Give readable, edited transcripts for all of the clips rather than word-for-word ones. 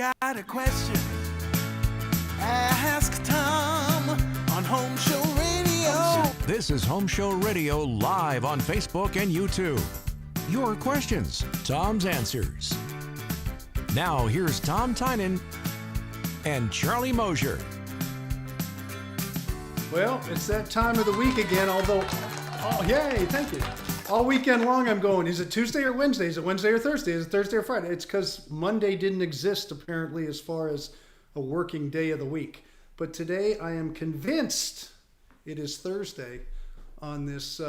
got a question. Ask Tom on Home Show Radio. This is Home Show Radio live on Facebook and YouTube. Your questions, Tom's answers. Now here's Tom Tynan and Charlie Mosier. Well, it's that time of the week again, although, oh, yay, thank you. All weekend long I'm going, is it Tuesday or Wednesday? Is it Wednesday or Thursday? Is it Thursday or Friday? It's because Monday didn't exist, apparently, as far as a working day of the week. But today I am convinced it is Thursday on this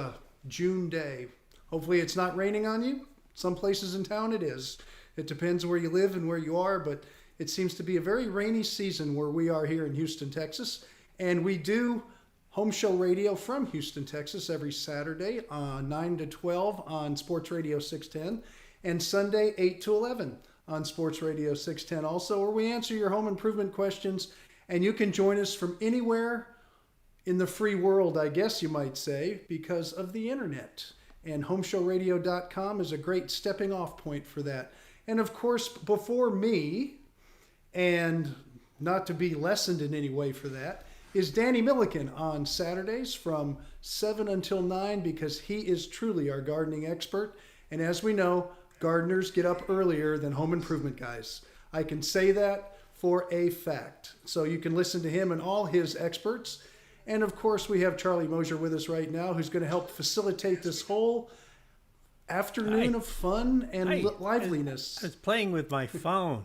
June day. Hopefully it's not raining on you. Some places in town it is. It depends where you live and where you are, but it seems to be a very rainy season where we are here in Houston, Texas. And we do Home Show Radio from Houston, Texas every Saturday, 9 to 12 on Sports Radio 610, and Sunday 8 to 11 on Sports Radio 610 also, where we answer your home improvement questions. And you can join us from anywhere in the free world, I guess you might say, because of the internet. And homeshowradio.com is a great stepping off point for that. And of course, before me, and not to be lessened in any way for that, is Danny Milliken on Saturdays from 7 until 9, because he is truly our gardening expert. And as we know, gardeners get up earlier than home improvement guys. I can say that for a fact. So you can listen to him and all his experts. And of course, we have Charlie Mosier with us right now, who's going to help facilitate this whole afternoon of fun and liveliness. I was playing with my phone.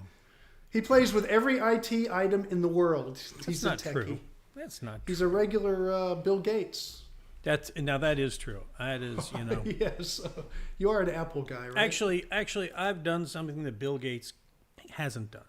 He plays with every IT item in the world. He's That's a not techie. true. That's not true. He's a regular Bill Gates. Now that is true. That is, you know. Yes. You are an Apple guy, right? Actually, I've done something that Bill Gates hasn't done.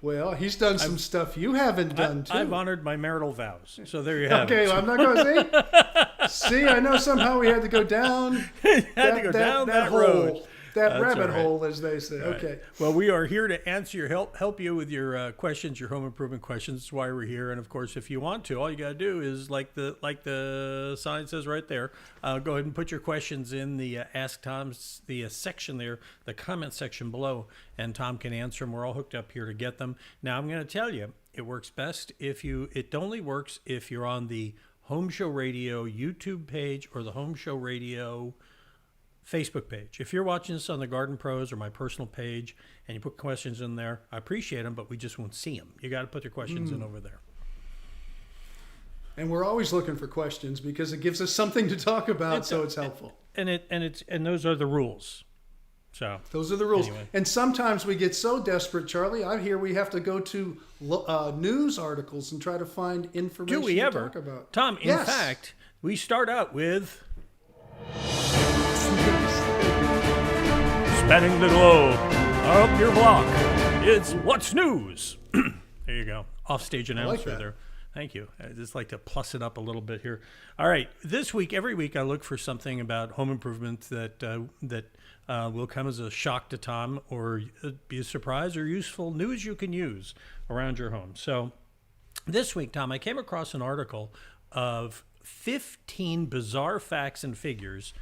Well, he's done some stuff you haven't done, too. I've honored my marital vows. So there you have it. Okay, well, I'm not going to see, I know somehow we had to go down that road. That rabbit hole, as they say. Right. Okay. Well, we are here to answer your help you with your questions, your home improvement questions. That's why we're here. And of course, if you want to, all you got to do is like the sign says right there. Go ahead and put your questions in the Ask Tom's section there, the comment section below, and Tom can answer them. We're all hooked up here to get them. Now, I'm going to tell you, it works best it only works if you're on the Home Show Radio YouTube page or the Home Show Radio Facebook page. If you're watching this on the Garden Pros or my personal page and you put questions in there, I appreciate them, but we just won't see them. You got to put your questions in over there. And we're always looking for questions because it gives us something to talk about, so it's helpful. And those are the rules. So those are the rules. Anyway. And sometimes we get so desperate, Charlie. I hear we have to go to news articles and try to find information Do we ever? to talk about. Tom, in fact, we start out with spanning the globe, up your block. It's What's News. There you go. Offstage announcer there. Thank you. I just like to plus it up a little bit here. All right. This week, every week, I look for something about home improvement that will come as a shock to Tom or be a surprise or useful news you can use around your home. So this week, Tom, I came across an article of 15 bizarre facts and figures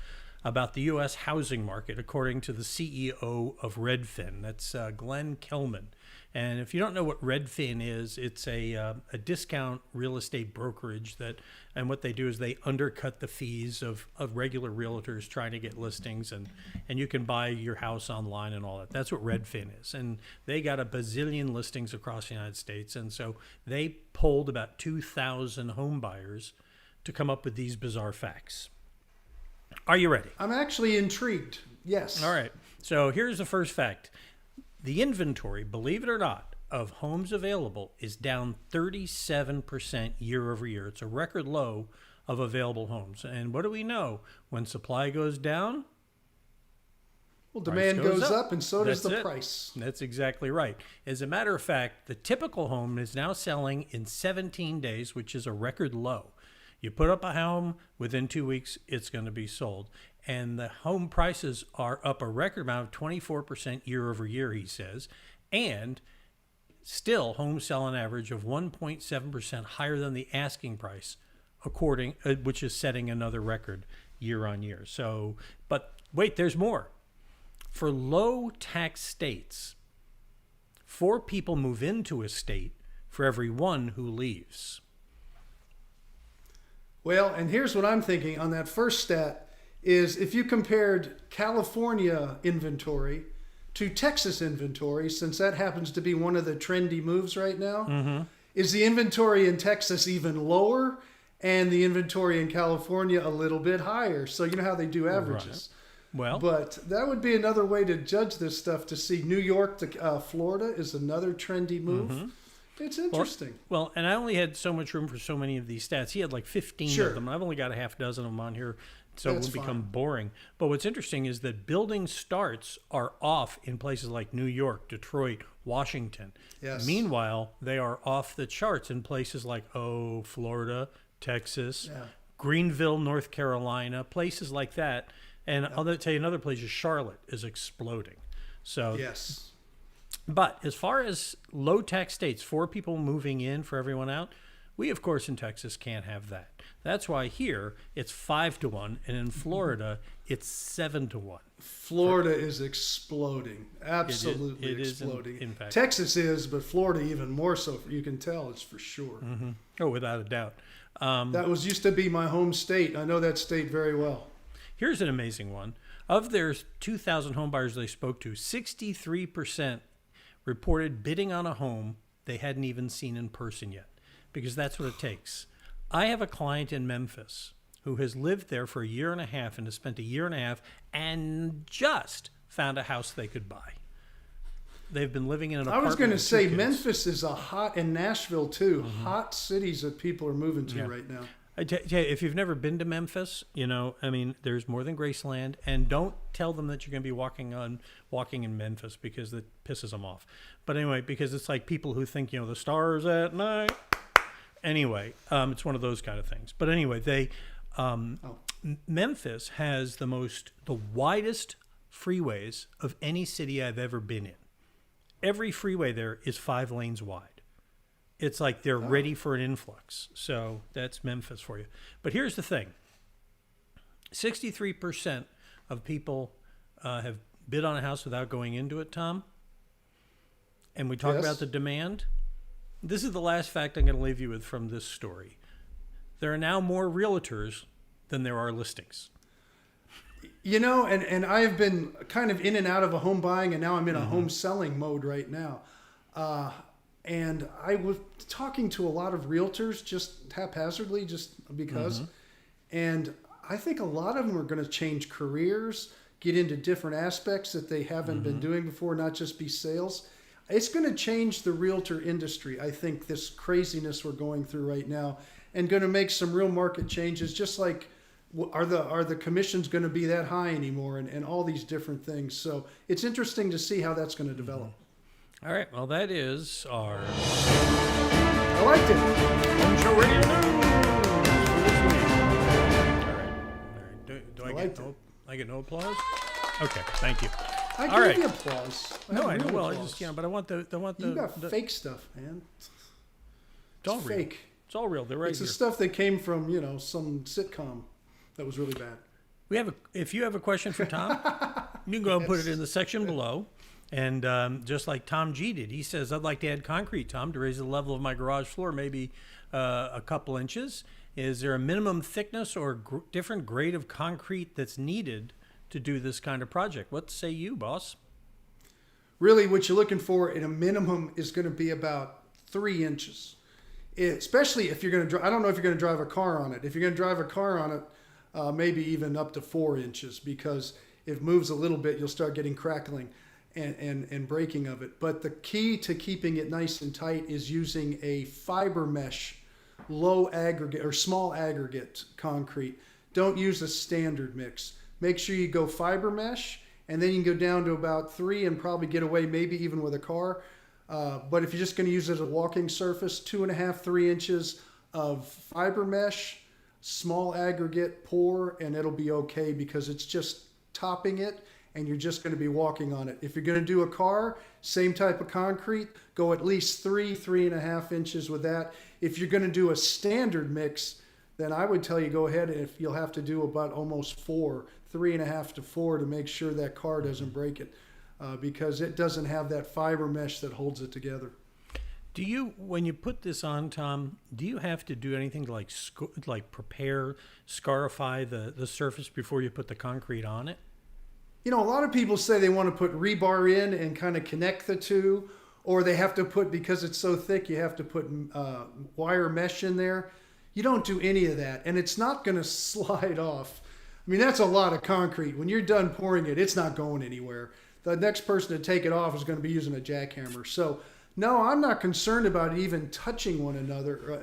about the U.S. housing market, according to the CEO of Redfin. That's Glenn Kelman. And if you don't know what Redfin is, it's a discount real estate brokerage and what they do is they undercut the fees of regular realtors trying to get listings, and you can buy your house online and all that. That's what Redfin is. And they got a bazillion listings across the United States. And so they polled about 2,000 home buyers to come up with these bizarre facts. Are you ready? I'm actually intrigued. Yes. All right. So here's the first fact. The inventory, believe it or not, of homes available is down 37% year over year. It's a record low of available homes. And what do we know? When supply goes down, well, demand goes up, and so does the price. That's exactly right. As a matter of fact, the typical home is now selling in 17 days, which is a record low. You put up a home, within 2 weeks, it's going to be sold. And the home prices are up a record amount of 24% year over year, he says. And still, homes sell an average of 1.7% higher than the asking price, which is setting another record year on year. So, but wait, there's more. For low tax states, 4 people move into a state for every 1 who leaves. Well, and here's what I'm thinking on that first stat is if you compared California inventory to Texas inventory, since that happens to be one of the trendy moves right now, is the inventory in Texas even lower and the inventory in California a little bit higher? So you know how they do averages. Right. Well, but that would be another way to judge this stuff, to see New York to Florida is another trendy move. It's interesting. Well, and I only had so much room for so many of these stats. He had like 15 of them. I've only got a half dozen of them on here, so it will become boring. But what's interesting is that building starts are off in places like New York, Detroit, Washington. Yes. Meanwhile, they are off the charts in places like, Florida, Texas, Greenville, North Carolina, places like that. And I'll tell you another place is Charlotte is exploding. So yes. But as far as low tax states, 4 people moving in for everyone out, we of course in Texas can't have that. That's why here it's 5-1, and in Florida it's 7-1. Florida is exploding, absolutely exploding. In fact, Texas is, but Florida even more so. You can tell it's for sure. Oh, without a doubt. That used to be my home state. I know that state very well. Here's an amazing one. Of their 2,000 home buyers they spoke to, 63% reported bidding on a home they hadn't even seen in person yet, because that's what it takes. I have a client in Memphis who has lived there for 1.5 years and has spent 1.5 years and just found a house they could buy. They've been living in an apartment. I was going to say kids. Memphis is a hot, and Nashville too, hot cities that people are moving to right now. I tell you, if you've never been to Memphis, there's more than Graceland, and don't tell them that you're going to be walking in Memphis, because that pisses them off. But anyway, because it's like people who think, the stars at night. Anyway, it's one of those kind of things. But anyway, Memphis has the widest freeways of any city I've ever been in. Every freeway there is 5 lanes wide. It's like they're ready for an influx. So that's Memphis for you. But here's the thing. 63% of people have bid on a house without going into it, Tom. And we talk about the demand. This is the last fact I'm going to leave you with from this story. There are now more realtors than there are listings. And I've been kind of in and out of a home buying, and now I'm in a home selling mode right now. And I was talking to a lot of realtors just haphazardly, just because. And I think a lot of them are going to change careers, get into different aspects that they haven't been doing before, not just be sales. It's going to change the realtor industry. I think this craziness we're going through right now, and going to make some real market changes, just like are the commissions going to be that high anymore, and all these different things. So it's interesting to see how that's going to develop. All right, well, that is our I liked it. Home Show Radio News for this week. All right. Do I get no applause? Okay, thank you. I gave you applause. I know. Well, applause. But I want the. You got fake stuff, man. It's all fake. Real. It's all real. They're right. It's here. the stuff that came from some sitcom that was really bad. If you have a question for Tom, you can go and put it in the section below. And just like Tom G did, he says, I'd like to add concrete, Tom, to raise the level of my garage floor, maybe a couple inches. Is there a minimum thickness or different grade of concrete that's needed to do this kind of project? What say you, boss? Really, what you're looking for in a minimum is going to be about 3 inches. Especially if you're going to I don't know if you're going to drive a car on it. If you're going to drive a car on it, maybe even up to 4 inches, because if it moves a little bit, you'll start getting crackling and breaking of it. But the key to keeping it nice and tight is using a fiber mesh, low aggregate or small aggregate concrete. Don't use a standard mix. Make sure you go fiber mesh, and then you can go down to about 3 and probably get away maybe even with a car. But if you're just going to use it as a walking surface, 2.5, 3 inches of fiber mesh, small aggregate pour, and it'll be okay, because it's just topping it, and you're just going to be walking on it. If you're going to do a car, same type of concrete, go at least 3.5 inches with that. If you're going to do a standard mix, then I would tell you go ahead, and if you'll have to do about almost 4, 3.5 to 4 to make sure that car doesn't break it. because it doesn't have that fiber mesh that holds it together. Do you, when you put this on, Tom, do you have to do anything to like prepare, scarify the surface before you put the concrete on it? You know, a lot of people say they want to put rebar in and kind of connect the two, or they have to put, because it's so thick, you have to put wire mesh in there. You don't do any of that, and it's not going to slide off. I mean, that's a lot of concrete. When you're done pouring it, it's not going anywhere. The next person to take it off is going to be using a jackhammer. So, no, I'm not concerned about it even touching one another.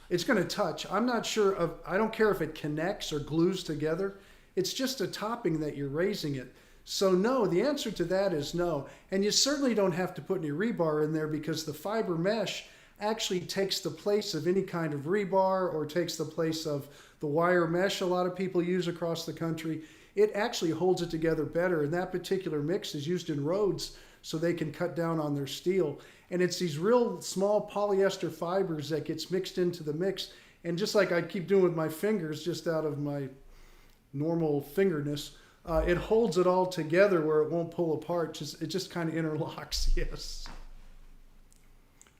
It's going to touch. I'm not sure I don't care if it connects or glues together. It's just a topping that you're raising it. So no, the answer to that is no. And you certainly don't have to put any rebar in there, because the fiber mesh actually takes the place of any kind of rebar, or takes the place of the wire mesh a lot of people use across the country. It actually holds it together better. And that particular mix is used in roads so they can cut down on their steel. And it's these real small polyester fibers that gets mixed into the mix. And just like I keep doing with my fingers, just out of my normal fingerness, it holds it all together where it won't pull apart. It just kind of interlocks. Yes.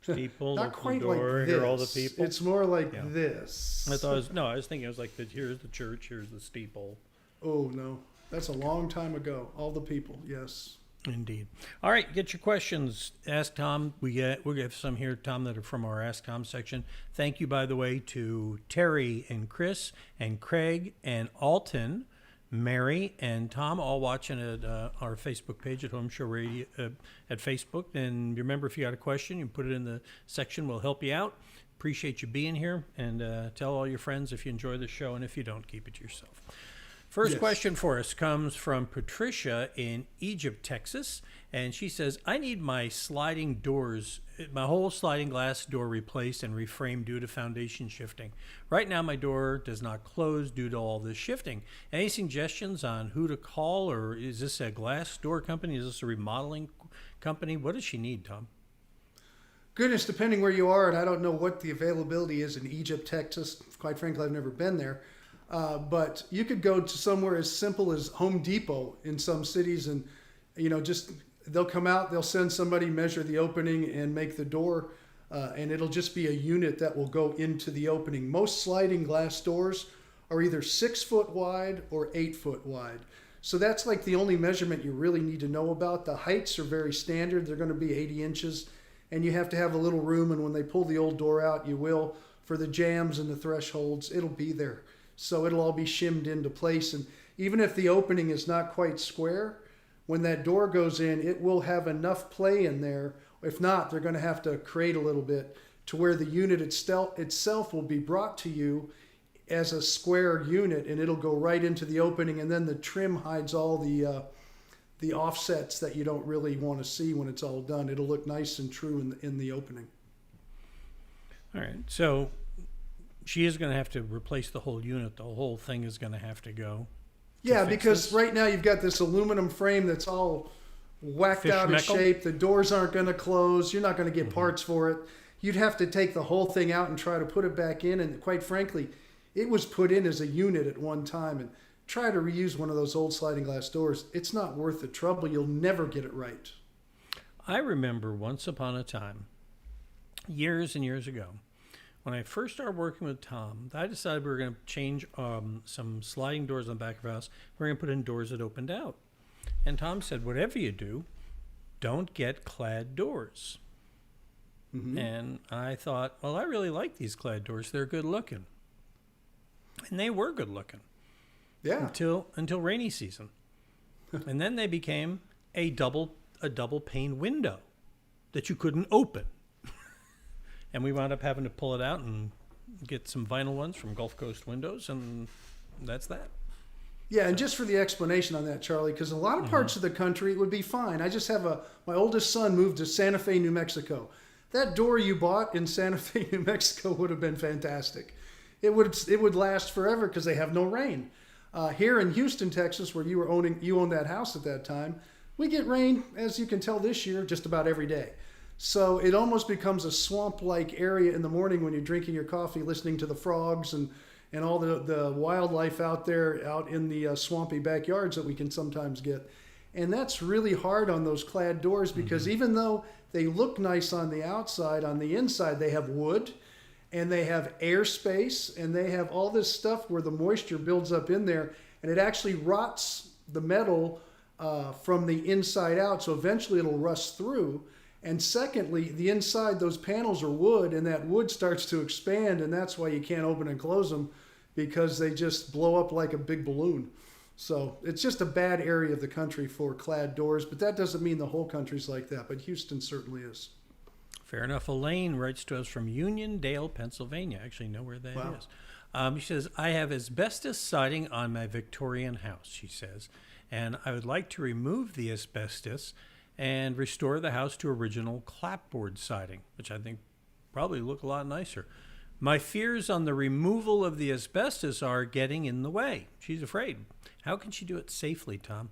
People, not quite door, like this. Hear all the people. It's more like this. I was thinking it was like here's the church, here's the steeple. Oh no, that's a long time ago. All the people. Yes. Indeed. All right, get your questions. Ask Tom. We have some here, Tom, that are from our Ask Tom section. Thank you, by the way, to Terry and Chris and Craig and Alton, Mary and Tom, all watching at our Facebook page at Home Show Radio at Facebook. And remember, if you got a question, you put it in the section. We'll help you out. Appreciate you being here, and tell all your friends if you enjoy the show, and if you don't, keep it to yourself. First question for us comes from Patricia in Egypt, Texas, and she says, I need my whole sliding glass door replaced and reframed due to foundation shifting. Right now, my door does not close due to all this shifting. Any suggestions on who to call, or is this a glass door company? Is this a remodeling company? What does she need, Tom? Goodness, depending where you are, and I don't know what the availability is in Egypt, Texas. Quite frankly, I've never been there. But you could go to somewhere as simple as Home Depot in some cities, and just they'll come out, they'll send somebody, measure the opening and make the door, and it'll just be a unit that will go into the opening. Most sliding glass doors are either 6 foot wide or 8 foot wide. So that's like the only measurement you really need to know about. The heights are very standard. They're going to be 80 inches, and you have to have a little room, and when they pull the old door out, you will, for the jambs and the thresholds, it'll be there. So it'll all be shimmed into place. And even if the opening is not quite square, when that door goes in, it will have enough play in there. If not, they're going to have to create a little bit to where the unit itself will be brought to you as a square unit, and it'll go right into the opening. And then the trim hides all the offsets that you don't really want to see when it's all done. It'll look nice and true in the opening. All right. So she is going to have to replace the whole unit. The whole thing is going to have to go. Yeah, because right now you've got this aluminum frame that's all whacked out of shape. The doors aren't going to close. You're not going to get parts for it. You'd have to take the whole thing out and try to put it back in. And quite frankly, it was put in as a unit at one time. And try to reuse one of those old sliding glass doors. It's not worth the trouble. You'll never get it right. I remember once upon a time, years and years ago, when I first started working with Tom, I decided we were going to change some sliding doors on the back of our house. We were going to put in doors that opened out. And Tom said, whatever you do, don't get clad doors. Mm-hmm. And I thought, well, I really like these clad doors. They're good looking. And they were good looking. Yeah. Until rainy season. And then they became a double pane window that you couldn't open. And we wound up having to pull it out and get some vinyl ones from Gulf Coast Windows, and that's that. Yeah, and just for the explanation on that, Charlie, because a lot of parts of the country it would be fine. I just have my oldest son moved to Santa Fe, New Mexico. That door you bought in Santa Fe, New Mexico would have been fantastic. It would last forever because they have no rain. Here in Houston, Texas, where you owned that house at that time, we get rain, as you can tell this year, just about every day. So it almost becomes a swamp-like area in the morning when you're drinking your coffee, listening to the frogs and all the wildlife out there, out in the swampy backyards that we can sometimes get. And that's really hard on those clad doors because even though they look nice on the outside, on the inside they have wood and they have air space and they have all this stuff where the moisture builds up in there and it actually rots the metal from the inside out. So eventually it'll rust through. And secondly, the inside, those panels are wood and that wood starts to expand and that's why you can't open and close them because they just blow up like a big balloon. So it's just a bad area of the country for clad doors, but that doesn't mean the whole country's like that, but Houston certainly is. Fair enough. Elaine writes to us from Uniondale, Pennsylvania. I actually know where that is. She says, I have asbestos siding on my Victorian house, she says, and I would like to remove the asbestos and restore the house to original clapboard siding, which I think probably look a lot nicer. My fears on the removal of the asbestos are getting in the way. She's afraid. How can she do it safely, Tom?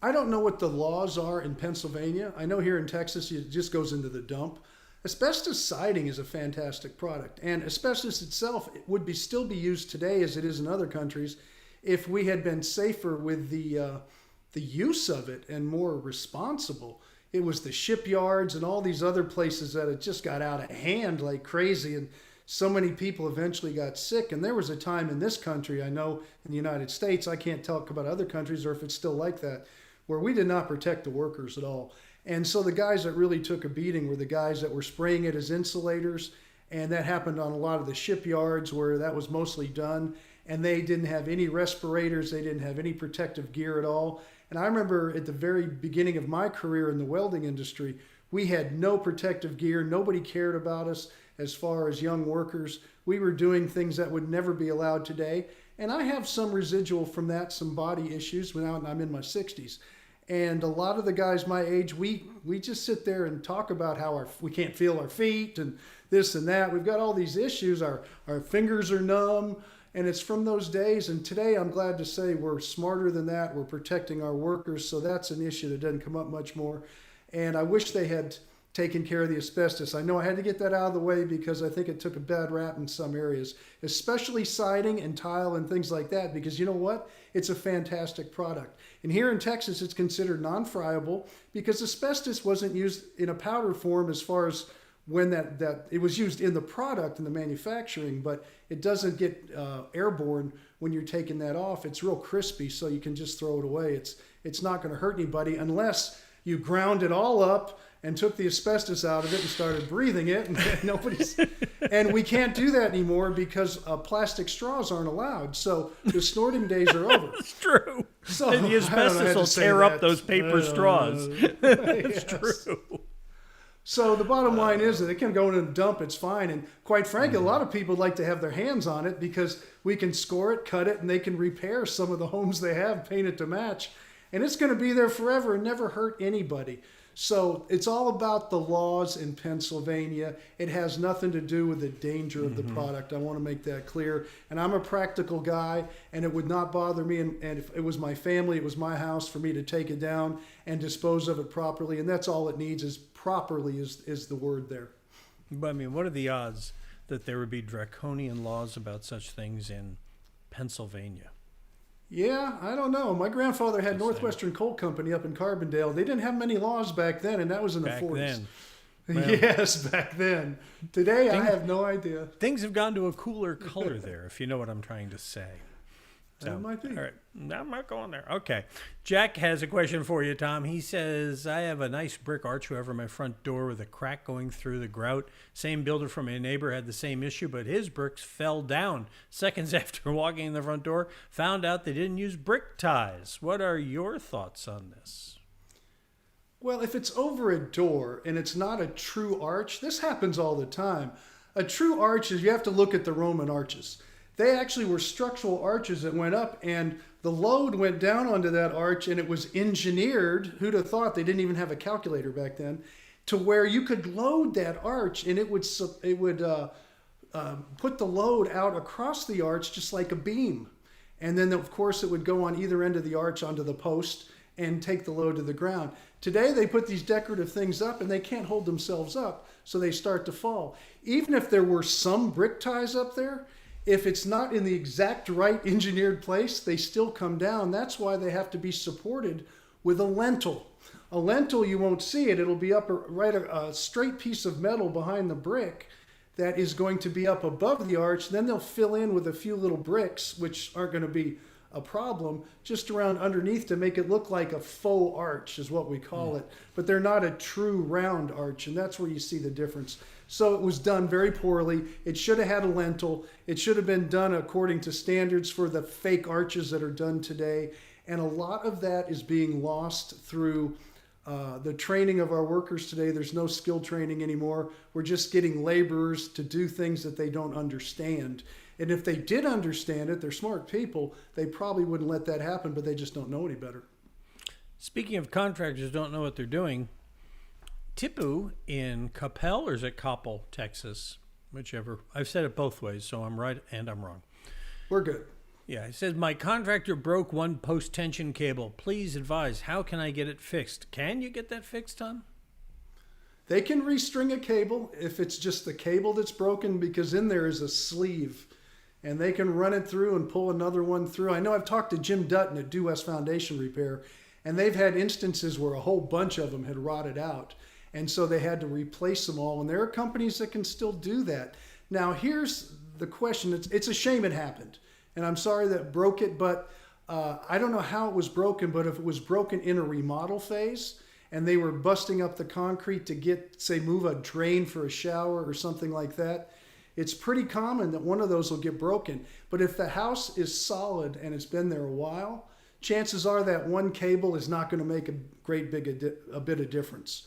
I don't know what the laws are in Pennsylvania. I know here in Texas it just goes into the dump. Asbestos siding is a fantastic product, and asbestos itself would still be used today as it is in other countries if we had been safer with the use of it and more responsible. It was the shipyards and all these other places that it just got out of hand like crazy, and so many people eventually got sick. And there was a time in this country, I know in the United States, I can't talk about other countries or if it's still like that, where we did not protect the workers at all. And so the guys that really took a beating were the guys that were spraying it as insulators. And that happened on a lot of the shipyards where that was mostly done. And they didn't have any respirators. They didn't have any protective gear at all. And I remember at the very beginning of my career in the welding industry, we had no protective gear. Nobody cared about us as far as young workers. We were doing things that would never be allowed today. And I have some residual from that, some body issues now I'm in my 60s. And a lot of the guys my age, we just sit there and talk about how we can't feel our feet and this and that. We've got all these issues. Our fingers are numb. And it's from those days. And today, I'm glad to say we're smarter than that. We're protecting our workers. So that's an issue that doesn't come up much more. And I wish they had taken care of the asbestos. I know I had to get that out of the way because I think it took a bad rap in some areas, especially siding and tile and things like that, because you know what? It's a fantastic product. And here in Texas, it's considered non-friable because asbestos wasn't used in a powder form as far as when that it was used in the product in the manufacturing, but it doesn't get airborne when you're taking that off. It's real crispy, so you can just throw it away. It's not going to hurt anybody unless you ground it all up and took the asbestos out of it and started breathing it, and and we can't do that anymore because plastic straws aren't allowed. So the snorting days are over. It's true. So and the asbestos will tear up those paper straws. It's true. So the bottom line is that it can go in a dump, it's fine. And quite frankly, a lot of people like to have their hands on it because we can score it, cut it, and they can repair some of the homes they have, paint it to match. And it's going to be there forever and never hurt anybody. So it's all about the laws in Pennsylvania. It has nothing to do with the danger of the product. I want to make that clear. And I'm a practical guy, and it would not bother me. And if it was my family, it was my house for me to take it down and dispose of it properly. And that's all it needs is properly is the word there. But I mean, what are the odds that there would be draconian laws about such things in Pennsylvania? Yeah, I don't know. My grandfather had Northwestern Coal Company up in Carbondale. They didn't have many laws back then, and that was in the 40s. Then. Well, yes, back then. Today, I have no idea. Things have gone to a cooler color there, if you know what I'm trying to say. So, that might be. All right, I'm not going there. Okay. Jack has a question for you, Tom. He says, I have a nice brick archway over my front door with a crack going through the grout. Same builder from my neighbor had the same issue, but his bricks fell down. Seconds after walking in the front door, found out they didn't use brick ties. What are your thoughts on this? Well, if it's over a door and it's not a true arch, this happens all the time. A true arch is you have to look at the Roman arches. They actually were structural arches that went up, and the load went down onto that arch, and it was engineered. Who'd have thought? They didn't even have a calculator back then, to where you could load that arch, and it would put the load out across the arch just like a beam. And then, of course, it would go on either end of the arch onto the post and take the load to the ground. Today, they put these decorative things up, and they can't hold themselves up, so they start to fall. Even if there were some brick ties up there, if it's not in the exact right engineered place, they still come down. That's why they have to be supported with a lentil. A lentil, you won't see it. It'll be up a straight piece of metal behind the brick that is going to be up above the arch. Then they'll fill in with a few little bricks, which aren't going to be a problem, just around underneath to make it look like a faux arch is what we call it. But they're not a true round arch, and that's where you see the difference. So it was done very poorly. It should have had a lentil. It should have been done according to standards for the fake arches that are done today. And a lot of that is being lost through the training of our workers today. There's no skill training anymore. We're just getting laborers to do things that they don't understand. And if they did understand it, they're smart people, they probably wouldn't let that happen, but they just don't know any better. Speaking of contractors don't know what they're doing, Tipu in Coppell, or is it Coppell, Texas? Whichever. I've said it both ways, so I'm right and I'm wrong. We're good. Yeah, it says, my contractor broke one post-tension cable. Please advise, how can I get it fixed? Can you get that fixed, Tom? They can restring a cable if it's just the cable that's broken, because in there is a sleeve. And they can run it through and pull another one through. I know I've talked to Jim Dutton at Due West Foundation Repair, and they've had instances where a whole bunch of them had rotted out. And so they had to replace them all. And there are companies that can still do that. Now, here's the question. It's a shame it happened. And I'm sorry that broke it, but I don't know how it was broken, but if it was broken in a remodel phase and they were busting up the concrete to get, say, move a drain for a shower or something like that, it's pretty common that one of those will get broken. But if the house is solid and it's been there a while, chances are that one cable is not going to make a great bit of difference.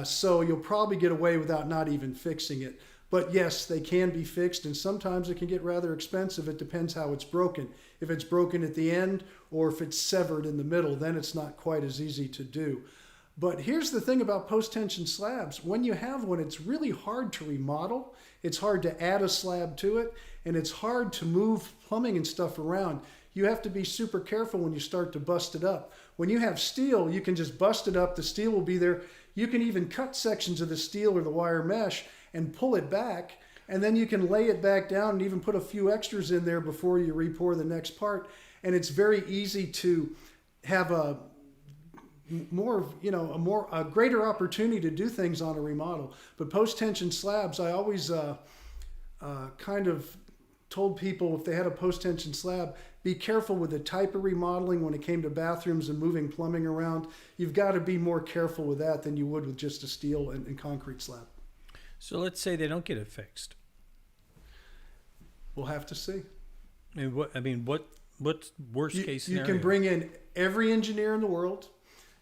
So you'll probably get away without not even fixing it. But yes, they can be fixed, and sometimes it can get rather expensive. It depends how it's broken. If it's broken at the end or if it's severed in the middle, then it's not quite as easy to do. But here's the thing about post-tension slabs. When you have one, it's really hard to remodel. It's hard to add a slab to it, and it's hard to move plumbing and stuff around. You have to be super careful when you start to bust it up. When you have steel, you can just bust it up. The steel will be there. You can even cut sections of the steel or the wire mesh and pull it back, and then you can lay it back down and even put a few extras in there before you re-pour the next part. And it's very easy to have a greater opportunity to do things on a remodel. But post-tension slabs, I always kind of told people if they had a post-tension slab, be careful with the type of remodeling when it came to bathrooms and moving plumbing around. You've got to be more careful with that than you would with just a steel and concrete slab. So let's say they don't get it fixed. We'll have to see. What's worst case scenario? You can bring in every engineer in the world.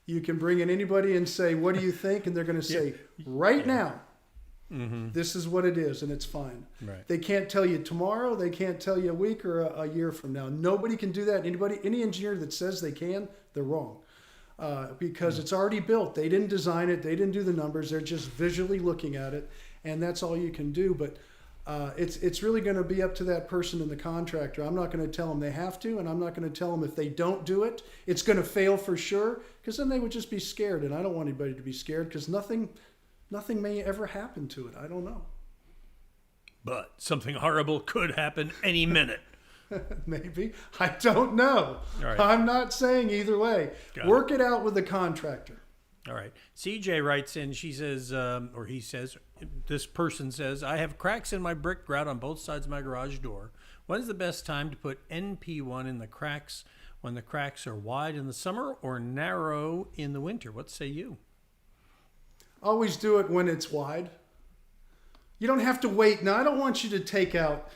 You can bring in anybody and say, what do you think? And they're going to say, now, this is what it is, and it's fine. Right. They can't tell you tomorrow. They can't tell you a week or a year from now. Nobody can do that. Any engineer that says they can, they're wrong. Because it's already built. They didn't design it. They didn't do the numbers. They're just visually looking at it, and that's all you can do. But it's really going to be up to that person and the contractor. I'm not going to tell them they have to, and I'm not going to tell them if they don't do it, it's going to fail for sure, because then they would just be scared, and I don't want anybody to be scared, because nothing may ever happen to it. I don't know. But something horrible could happen any minute. Maybe. I don't know. Right. I'm not saying either way. Work it out with the contractor. All right. CJ writes in, she says, or he says, this person says, I have cracks in my brick grout on both sides of my garage door. When's the best time to put NP1 in the cracks when the cracks are wide in the summer or narrow in the winter? What say you? Always do it when it's wide. You don't have to wait. Now, I don't want you to take out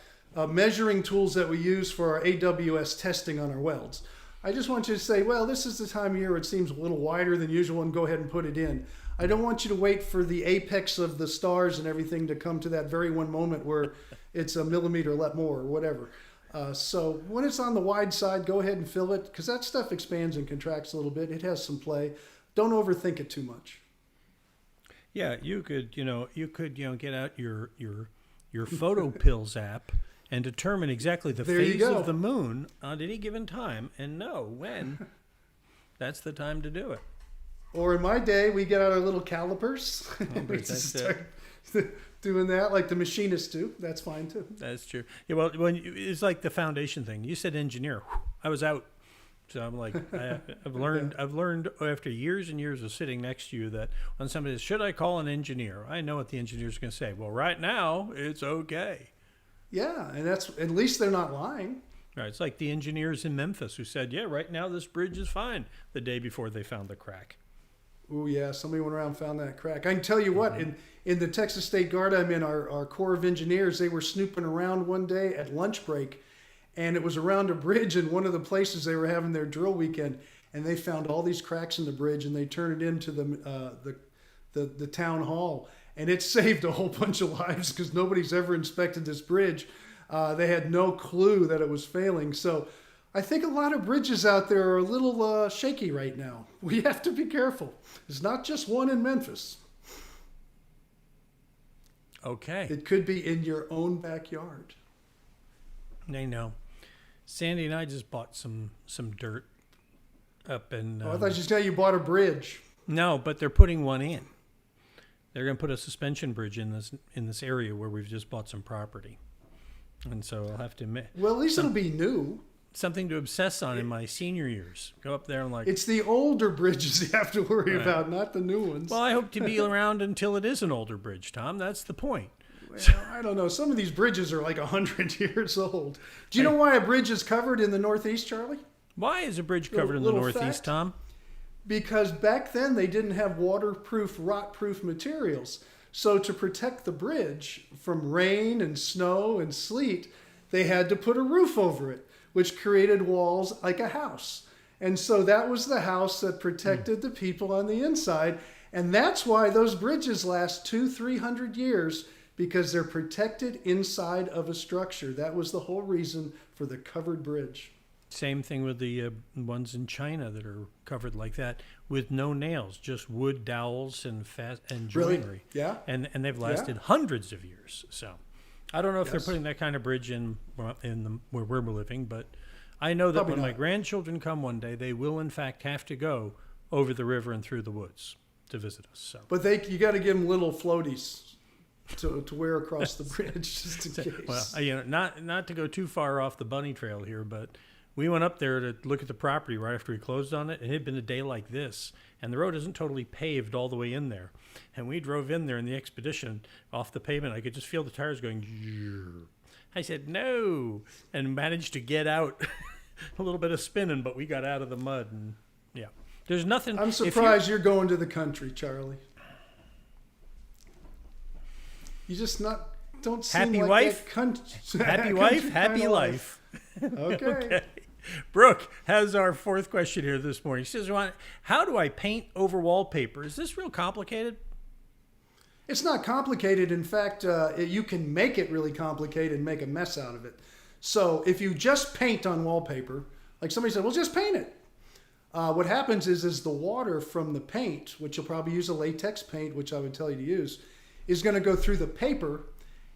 measuring tools that we use for our AWS testing on our welds. I just want you to say, well, this is the time of year it seems a little wider than usual, and go ahead and put it in. I don't want you to wait for the apex of the stars and everything to come to that very one moment where it's a millimeter more or whatever. So when it's on the wide side, go ahead and fill it, because that stuff expands and contracts a little bit. It has some play. Don't overthink it too much. Yeah, you could get out your photo pills app and determine exactly the phase of the moon on any given time and know when that's the time to do it. Or in my day, we get out our little calipers. We start doing that like the machinists do. That's fine too. That's true. Yeah, well, it's like the foundation thing. You said engineer. I was out. So I'm like, I've learned after years and years of sitting next to you that when somebody says, should I call an engineer? I know what the engineer's going to say. Well, right now it's okay. Yeah, and that's at least they're not lying. Right. It's like the engineers in Memphis who said, yeah, right now this bridge is fine the day before they found the crack. Oh, yeah, somebody went around and found that crack. I can tell you what, in the Texas State Guard I'm in, our Corps of Engineers, they were snooping around one day at lunch break, and it was around a bridge in one of the places they were having their drill weekend, and they found all these cracks in the bridge, and they turned it into the town hall, and it saved a whole bunch of lives because nobody's ever inspected this bridge. They had no clue that it was failing. So I think a lot of bridges out there are a little shaky right now. We have to be careful. It's not just one in Memphis. Okay. It could be in your own backyard. I know. Sandy and I just bought some dirt up in... I thought you said you bought a bridge. No, but they're putting one in. They're going to put a suspension bridge in this area where we've just bought some property. And so I'll have to... Well, at least it'll be new. Something to obsess on in my senior years. Go up there and like... It's the older bridges you have to worry about, not the new ones. Well, I hope to be around until it is an older bridge, Tom. That's the point. Well, I don't know. Some of these bridges are like 100 years old. Do you know why a bridge is covered in the Northeast, Charlie? Why is a bridge covered in the Northeast, fact. Tom? Because back then they didn't have waterproof, rot-proof materials. So to protect the bridge from rain and snow and sleet, they had to put a roof over it, which created walls like a house. And so that was the house that protected the people on the inside. And that's why those bridges last 200-300 years, because they're protected inside of a structure. That was the whole reason for the covered bridge. Same thing with the ones in China that are covered like that with no nails, just wood dowels and joinery. Really? Yeah. And they've lasted hundreds of years. So I don't know if they're putting that kind of bridge in where we're living, but I know that Probably when my not. grandchildren come one day, they will in fact have to go over the river and through the woods to visit us. So, But you got to give them little floaties to wear across the bridge just in case. Well, not to go too far off the bunny trail here, but we went up there to look at the property right after we closed on it. It had been a day like this, and the road isn't totally paved all the way in there. And we drove in there in the Expedition off the pavement. I could just feel the tires going. Zzz. I said, no, and managed to get out a little bit of spinning, but we got out of the mud. And yeah, there's nothing. I'm surprised you're going to the country, Charlie. You just don't seem happy like wife, that country. happy wife, happy life. Okay. Brooke has our fourth question here this morning. She says, how do I paint over wallpaper? Is this real complicated? It's not complicated. In fact, you can make it really complicated and make a mess out of it. So if you just paint on wallpaper, like somebody said, well, just paint it. What happens is the water from the paint, which you'll probably use a latex paint, which I would tell you to use, is going to go through the paper,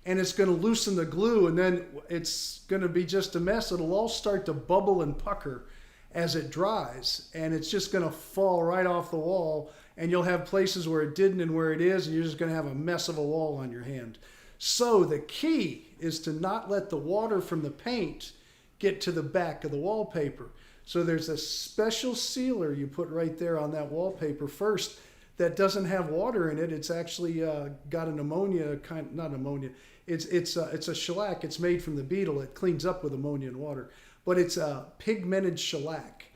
and it's going to loosen the glue, and then it's going to be just a mess. It'll all start to bubble and pucker as it dries, and it's just going to fall right off the wall, and you'll have places where it didn't and where it is, and you're just going to have a mess of a wall on your hand. So the key is to not let the water from the paint get to the back of the wallpaper. So there's a special sealer you put right there on that wallpaper first that doesn't have water in it. It's actually got an ammonia kind, not ammonia. It's a shellac. It's made from the beetle. It cleans up with ammonia and water, but it's a pigmented shellac,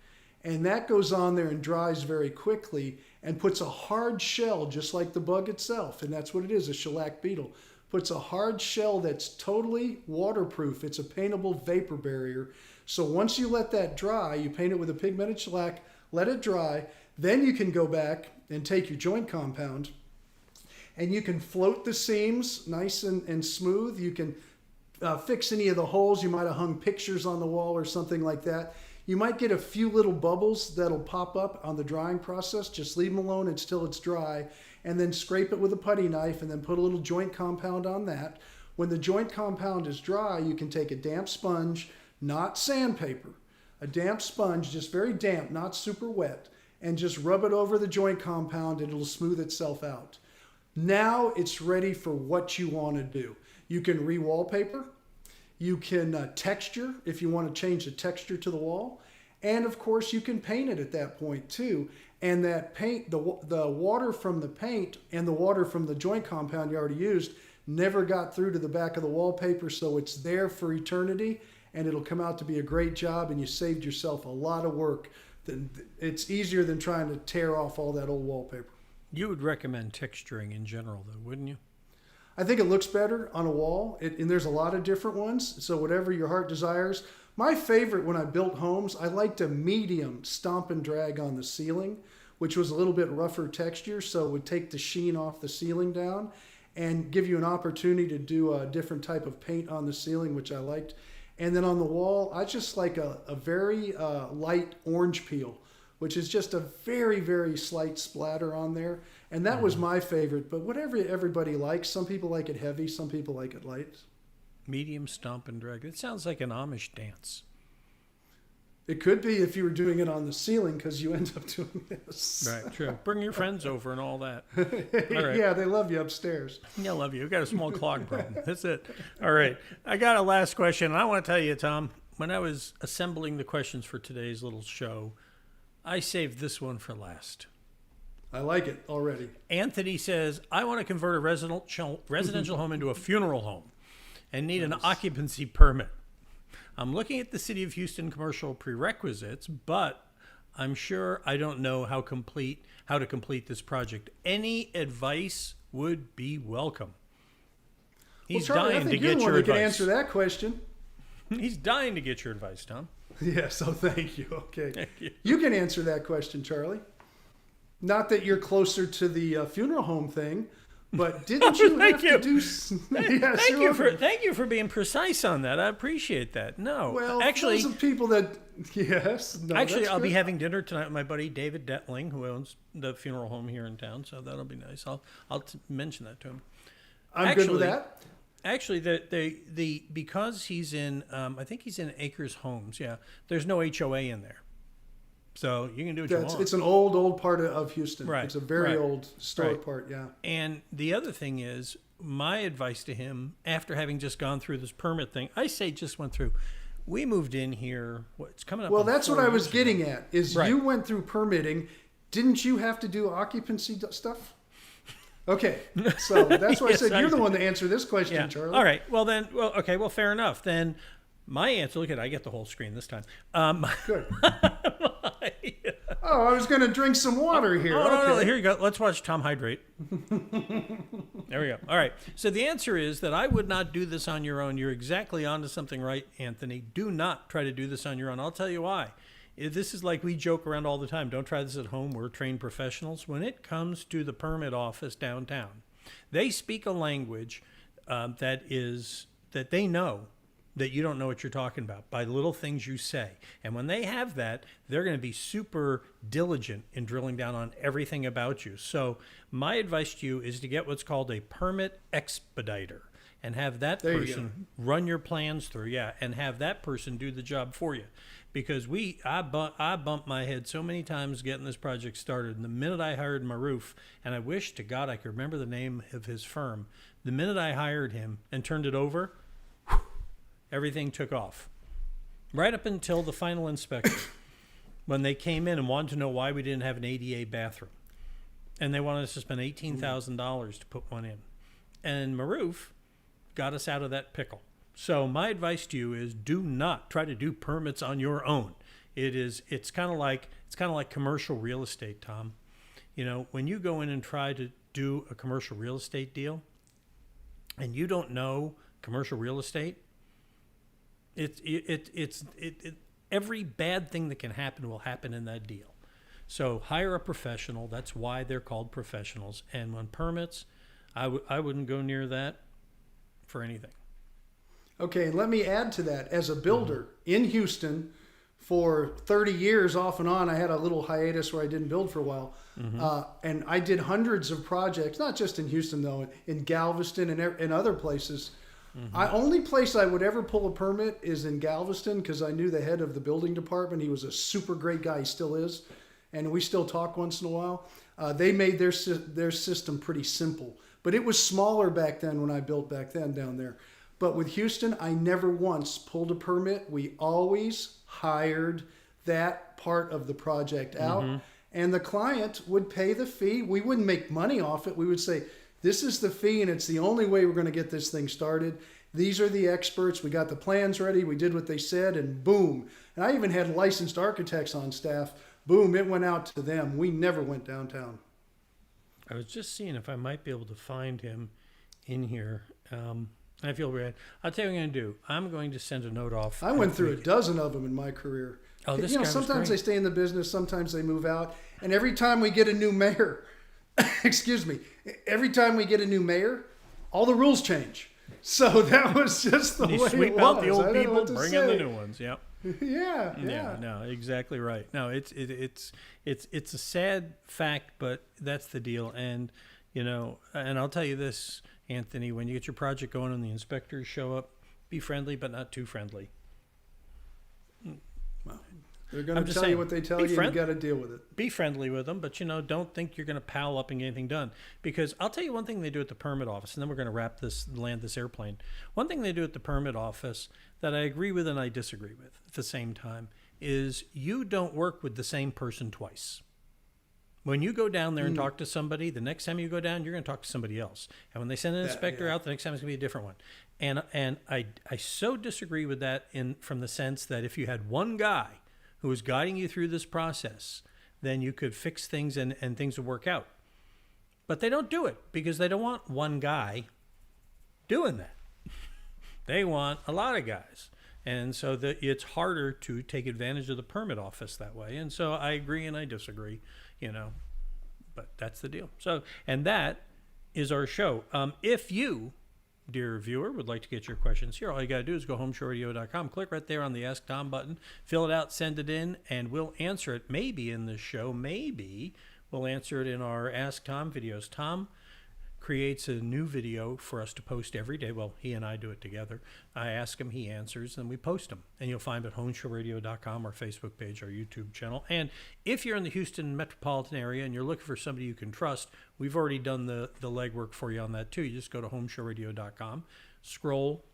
and that goes on there and dries very quickly and puts a hard shell, just like the bug itself, and that's what it is. A shellac beetle puts a hard shell that's totally waterproof. It's a paintable vapor barrier. So once you let that dry, you paint it with a pigmented shellac, let it dry, then you can go back and take your joint compound and you can float the seams nice and smooth. You can fix any of the holes. You might have hung pictures on the wall or something like that. You might get a few little bubbles that'll pop up on the drying process. Just leave them alone until it's dry, and then scrape it with a putty knife and then put a little joint compound on that. When the joint compound is dry, you can take a damp sponge, not sandpaper, a damp sponge, just very damp, not super wet, and just rub it over the joint compound and it'll smooth itself out. Now it's ready for what you want to do. You can re-wallpaper. You can texture if you want to change the texture to the wall. And of course, you can paint it at that point too. And that paint, the water from the paint and the water from the joint compound you already used never got through to the back of the wallpaper, so it's there for eternity, and it'll come out to be a great job, and you saved yourself a lot of work. It's easier than trying to tear off all that old wallpaper. You would recommend texturing in general, though, wouldn't you? I think it looks better on a wall, and there's a lot of different ones, so whatever your heart desires. My favorite when I built homes, I liked a medium stomp and drag on the ceiling, which was a little bit rougher texture, so it would take the sheen off the ceiling down and give you an opportunity to do a different type of paint on the ceiling, which I liked. And then on the wall, I just like a very light orange peel, which is just a very, very slight splatter on there. And that was my favorite, but whatever everybody likes. Some people like it heavy, some people like it light. Medium stomp and drag. It sounds like an Amish dance. It could be if you were doing it on the ceiling, because you end up doing this. Right, true. Bring your friends over and all that. All right. Yeah, they love you upstairs. Yeah, I love you. We've got a small clog problem. That's it. All right. I got a last question. And I want to tell you, Tom, when I was assembling the questions for today's little show, I saved this one for last. I like it already. Anthony says, I want to convert a residential home into a funeral home and need an occupancy permit. I'm looking at the City of Houston commercial prerequisites, but I'm sure I don't know how to complete this project. Any advice would be welcome. He's Charlie, dying I think to you're get the your one that advice. can answer that question. He's dying to get your advice, Tom. Yeah, so thank you. Okay. Thank you. You can answer that question, Charlie. Not that you're closer to the funeral home thing, but didn't you have to do... Yes, Thank you for being precise on that. I appreciate that. No, Well, actually, those are people that... Yes. No, actually, that's I'll be good. having dinner tonight with my buddy David Detling, who owns the funeral home here in town. So that'll be nice. I'll mention that to him. I'm good with that. Actually, because he's in, I think he's in Acres Homes. Yeah, there's no HOA in there, so you can do what you want. It's an old part of Houston. Right, It's a very right, old historic right. part, yeah. And the other thing is, my advice to him, after having just gone through this permit thing, I say just went through. We moved in here. It's coming up. Well, on that's 4 what I was years getting ago. at, is Right. you went through permitting. Didn't you have to do occupancy stuff? Okay, so that's why Yes, I said I you're the did. one to answer this question, Yeah. Charlie. All right. Well, fair enough. Then my answer. Look at, I get the whole screen this time. Good. Oh, I was going to drink some water here. Oh, no, okay. here you go. Let's watch Tom hydrate. There we go. All right. So the answer is that I would not do this on your own. You're exactly onto something right, Anthony. Do not try to do this on your own. I'll tell you why. This is like we joke around all the time. Don't try this at home. We're trained professionals. When it comes to the permit office downtown, they speak a language that they know that you don't know what you're talking about by little things you say. And when they have that, they're going to be super diligent in drilling down on everything about you. So my advice to you is to get what's called a permit expediter and have that There you person run your plans through. Yeah. And have that person do the job for you. Because I bumped my head so many times getting this project started. And the minute I hired Maroof, and I wish to God I could remember the name of his firm, the minute I hired him and turned it over, everything took off. Right up until the final inspection, when they came in and wanted to know why we didn't have an ADA bathroom. And they wanted us to spend $18,000 to put one in. And Maroof got us out of that pickle. So my advice to you is do not try to do permits on your own. It's kind of like commercial real estate, Tom. You know, when you go in and try to do a commercial real estate deal and you don't know commercial real estate, every bad thing that can happen will happen in that deal. So hire a professional. That's why they're called professionals. And when permits, I wouldn't go near that for anything. Okay, and let me add to that. As a builder in Houston for 30 years off and on, I had a little hiatus where I didn't build for a while. And I did hundreds of projects, not just in Houston, though, in Galveston and other places. Only place I would ever pull a permit is in Galveston, because I knew the head of the building department. He was a super great guy. He still is. And we still talk once in a while. They made their system pretty simple. But it was smaller back then when I built back then down there. But with Houston, I never once pulled a permit. We always hired that part of the project out. And the client would pay the fee. We wouldn't make money off it. We would say, this is the fee, and it's the only way we're going to get this thing started. These are the experts. We got the plans ready. We did what they said, and boom. And I even had licensed architects on staff. Boom, it went out to them. We never went downtown. I was just seeing if I might be able to find him in here. I feel bad. I'll tell you what I'm going to do. I'm going to send a note off. I went through a dozen of them in my career. Oh, this guy was sometimes they great. stay in the business, sometimes they move out. And every time we get a new mayor, excuse me, every time we get a new mayor, all the rules change. So that was just the way it was. Sweep out the I old don't know people, what to bring say. in the new ones. Yep. Yeah. No, exactly right. No, it's a sad fact, but that's the deal. And and I'll tell you this, Anthony, when you get your project going and the inspectors show up, be friendly, but not too friendly. Well, they're going to tell you what they tell you. You got to deal with it. Be friendly with them, but don't think you're going to pal up and get anything done. Because I'll tell you one thing they do at the permit office, and then we're going to land this airplane. One thing they do at the permit office that I agree with and I disagree with at the same time is you don't work with the same person twice. When you go down there and talk to somebody, the next time you go down, you're going to talk to somebody else. And when they send an inspector out, the next time it's going to be a different one. And I so disagree with that from the sense that if you had one guy who was guiding you through this process, then you could fix things and things would work out. But they don't do it because they don't want one guy doing that. They want a lot of guys. And so it's harder to take advantage of the permit office that way. And so I agree and I disagree, but that's the deal. So, and that is our show. If you, dear viewer, would like to get your questions here, all you got to do is go homeshowradio.com, click right there on the Ask Tom button, fill it out, send it in, and we'll answer it maybe in this show. Maybe we'll answer it in our Ask Tom videos. Tom creates a new video for us to post every day. Well, he and I do it together. I ask him, he answers, and we post them. And you'll find it at homeshowradio.com, our Facebook page, our YouTube channel. And if you're in the Houston metropolitan area and you're looking for somebody you can trust, we've already done the legwork for you on that too. You just go to homeshowradio.com, scroll.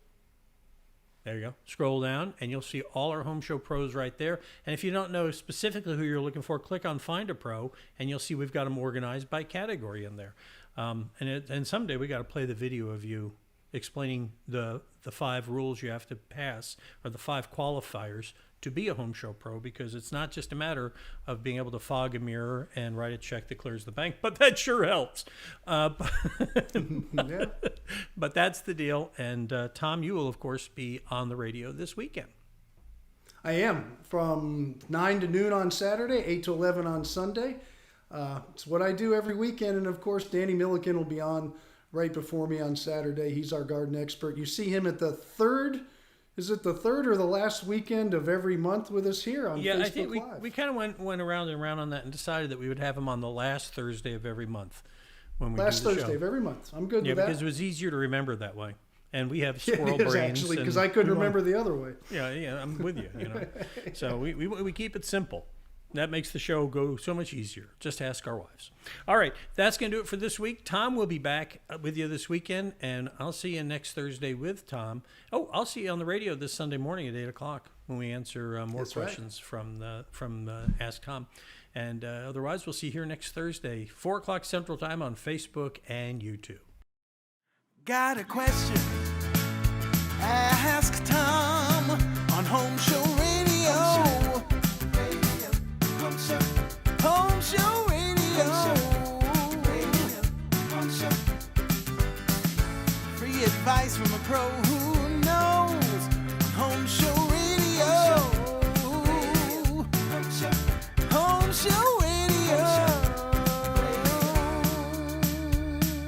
There you go. Scroll down, and you'll see all our Home Show pros right there. And if you don't know specifically who you're looking for, click on Find a Pro, and you'll see we've got them organized by category in there. And someday we got to play the video of you explaining the 5 rules you have to pass, or the 5 qualifiers to be a Home Show Pro, because it's not just a matter of being able to fog a mirror and write a check that clears the bank, but that sure helps. But that's the deal. And Tom, you will, of course, be on the radio this weekend. I am, from 9 to noon on Saturday, 8 to 11 on Sunday. It's what I do every weekend. And, of course, Danny Milliken will be on right before me on Saturday. He's our garden expert. You see him at the third or the last weekend of every month with us here on Facebook I think Live. we kind of went around and around on that and decided that we would have him on the last Thursday of every month when we last do the Thursday show. of every month. I'm good with that. Yeah, because it was easier to remember that way. And we have squirrel it is, brains. actually, because I couldn't remember the other way. Yeah, I'm with you. So we keep it simple. That makes the show go so much easier. Just ask our wives. All right, that's going to do it for this week. Tom will be back with you this weekend, and I'll see you next Thursday with Tom. Oh, I'll see you on the radio this Sunday morning at 8 o'clock when we answer more That's questions from Ask Tom. And otherwise, we'll see you here next Thursday, 4 o'clock Central Time on Facebook and YouTube. Got a question? Ask Tom on Home Show Radio. Home Show Radio. Free advice from a pro who knows. Home Show Radio. Home Show